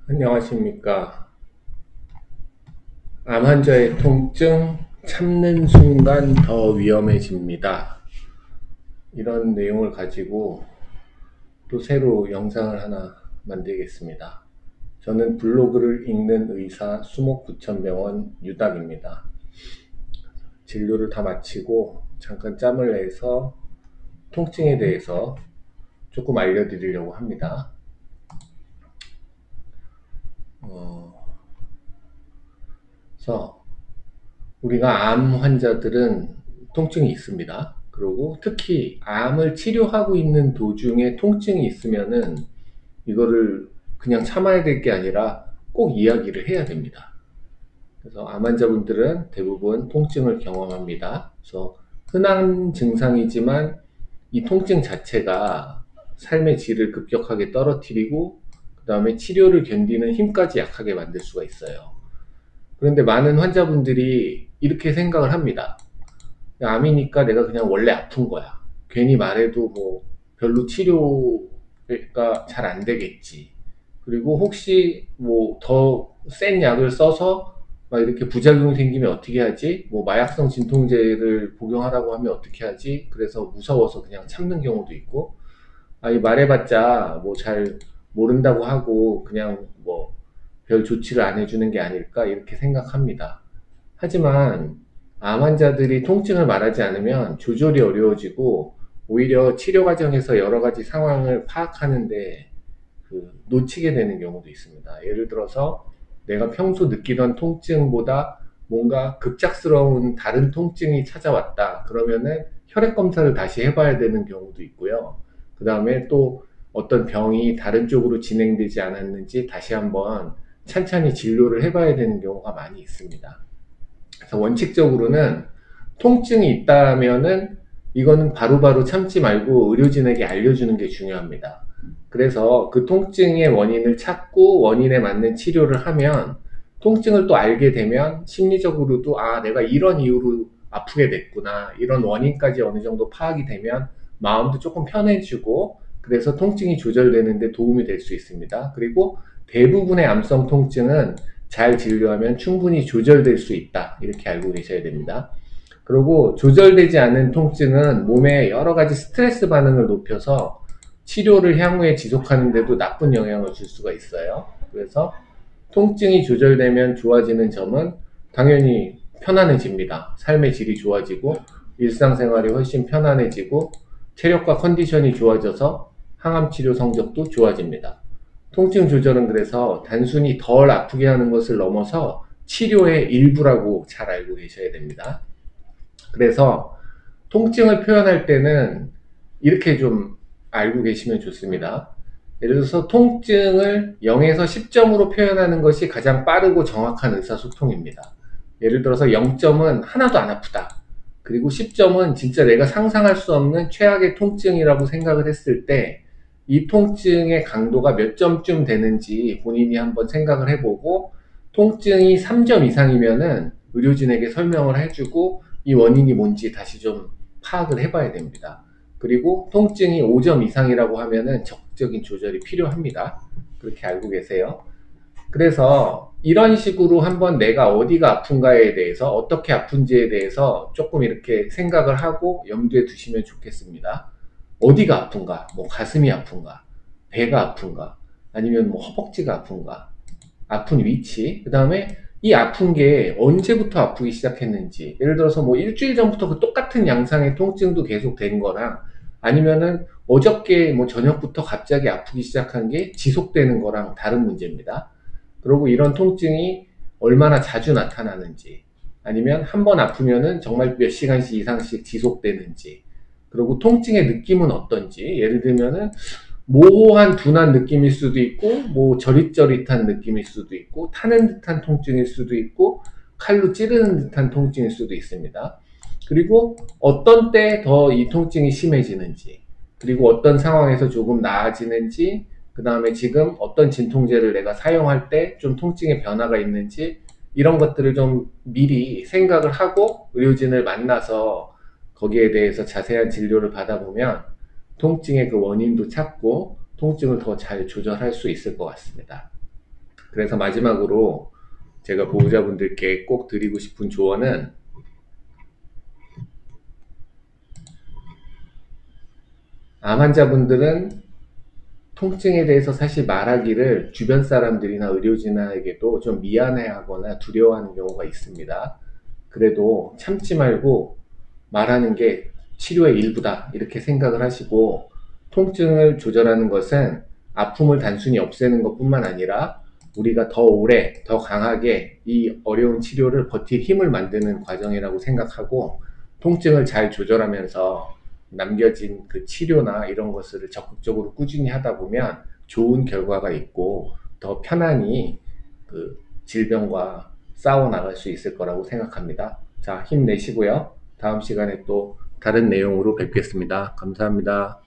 안녕하십니까. 암 환자의 통증 참는 순간 더 위험해집니다. 이런 내용을 가지고 또 새로 영상을 하나 만들겠습니다. 저는 블로그를 읽는 의사 수목구천병원 유닥입니다. 진료를 다 마치고 잠깐 짬을 내서 통증에 대해서 조금 알려드리려고 합니다. 그래서 우리가 암 환자들은 통증이 있습니다. 그리고 특히 암을 치료하고 있는 도중에 통증이 있으면은 이거를 그냥 참아야 될 게 아니라 꼭 이야기를 해야 됩니다. 그래서 암 환자분들은 대부분 통증을 경험합니다. 그래서 흔한 증상이지만 이 통증 자체가 삶의 질을 급격하게 떨어뜨리고 그 다음에 치료를 견디는 힘까지 약하게 만들 수가 있어요. 그런데 많은 환자분들이 이렇게 생각을 합니다. 암이니까 내가 그냥 원래 아픈 거야. 괜히 말해도 뭐 별로 치료가 잘 안 되겠지. 그리고 혹시 뭐 더 센 약을 써서 막 이렇게 부작용이 생기면 어떻게 하지? 뭐 마약성 진통제를 복용하라고 하면 어떻게 하지? 그래서 무서워서 그냥 참는 경우도 있고, 아니 말해봤자 뭐 잘 모른다고 하고 그냥 뭐 별 조치를 안 해주는 게 아닐까 이렇게 생각합니다. 하지만 암 환자들이 통증을 말하지 않으면 조절이 어려워지고 오히려 치료 과정에서 여러 가지 상황을 파악하는데 놓치게 되는 경우도 있습니다. 예를 들어서 내가 평소 느끼던 통증보다 뭔가 급작스러운 다른 통증이 찾아왔다. 그러면은 혈액 검사를 다시 해봐야 되는 경우도 있고요. 그 다음에 또 어떤 병이 다른 쪽으로 진행되지 않았는지 다시 한번 찬찬히 진료를 해봐야 되는 경우가 많이 있습니다. 그래서 원칙적으로는 통증이 있다면은 이거는 바로바로 참지 말고 의료진에게 알려주는 게 중요합니다. 그래서 그 통증의 원인을 찾고 원인에 맞는 치료를 하면 통증을 또 알게 되면 심리적으로도 아, 내가 이런 이유로 아프게 됐구나. 이런 원인까지 어느 정도 파악이 되면 마음도 조금 편해지고 그래서 통증이 조절되는데 도움이 될 수 있습니다. 그리고 대부분의 암성 통증은 잘 진료하면 충분히 조절될 수 있다. 이렇게 알고 계셔야 됩니다. 그리고 조절되지 않는 통증은 몸에 여러 가지 스트레스 반응을 높여서 치료를 향후에 지속하는데도 나쁜 영향을 줄 수가 있어요. 그래서 통증이 조절되면 좋아지는 점은 당연히 편안해집니다. 삶의 질이 좋아지고 일상생활이 훨씬 편안해지고 체력과 컨디션이 좋아져서 항암 치료 성적도 좋아집니다. 통증 조절은 그래서 단순히 덜 아프게 하는 것을 넘어서 치료의 일부라고 잘 알고 계셔야 됩니다. 그래서 통증을 표현할 때는 이렇게 좀 알고 계시면 좋습니다. 예를 들어서 통증을 0에서 10점으로 표현하는 것이 가장 빠르고 정확한 의사소통입니다. 예를 들어서 0점은 하나도 안 아프다. 그리고 10점은 진짜 내가 상상할 수 없는 최악의 통증이라고 생각을 했을 때 이 통증의 강도가 몇 점쯤 되는지 본인이 한번 생각을 해보고 통증이 3점 이상이면은 의료진에게 설명을 해주고 이 원인이 뭔지 다시 좀 파악을 해봐야 됩니다. 그리고 통증이 5점 이상이라고 하면은 적극적인 조절이 필요합니다. 그렇게 알고 계세요. 그래서 이런 식으로 한번 내가 어디가 아픈가에 대해서 어떻게 아픈지에 대해서 조금 이렇게 생각을 하고 염두에 두시면 좋겠습니다. 어디가 아픈가? 뭐 가슴이 아픈가? 배가 아픈가? 아니면 뭐 허벅지가 아픈가? 아픈 위치, 그 다음에 이 아픈 게 언제부터 아프기 시작했는지, 예를 들어서 뭐 일주일 전부터 그 똑같은 양상의 통증도 계속 된 거랑, 아니면은 어저께 뭐 저녁부터 갑자기 아프기 시작한 게 지속되는 거랑 다른 문제입니다. 그리고 이런 통증이 얼마나 자주 나타나는지, 아니면 한 번 아프면은 정말 몇 시간씩 이상씩 지속되는지, 그리고 통증의 느낌은 어떤지, 예를 들면은 모호한 둔한 느낌일 수도 있고 뭐 저릿저릿한 느낌일 수도 있고 타는 듯한 통증일 수도 있고 칼로 찌르는 듯한 통증일 수도 있습니다. 그리고 어떤 때 더 이 통증이 심해지는지, 그리고 어떤 상황에서 조금 나아지는지, 그 다음에 지금 어떤 진통제를 내가 사용할 때 좀 통증의 변화가 있는지, 이런 것들을 좀 미리 생각을 하고 의료진을 만나서 거기에 대해서 자세한 진료를 받아보면 통증의 그 원인도 찾고 통증을 더 잘 조절할 수 있을 것 같습니다. 그래서 마지막으로 제가 보호자분들께 꼭 드리고 싶은 조언은, 암 환자분들은 통증에 대해서 사실 말하기를 주변 사람들이나 의료진에게도 좀 미안해하거나 두려워하는 경우가 있습니다. 그래도 참지 말고 말하는 게 치료의 일부다 이렇게 생각을 하시고, 통증을 조절하는 것은 아픔을 단순히 없애는 것뿐만 아니라 우리가 더 오래 더 강하게 이 어려운 치료를 버틸 힘을 만드는 과정이라고 생각하고, 통증을 잘 조절하면서 남겨진 그 치료나 이런 것을 적극적으로 꾸준히 하다 보면 좋은 결과가 있고 더 편안히 그 질병과 싸워 나갈 수 있을 거라고 생각합니다. 자, 힘내시고요. 다음 시간에 또 다른 내용으로 뵙겠습니다. 감사합니다.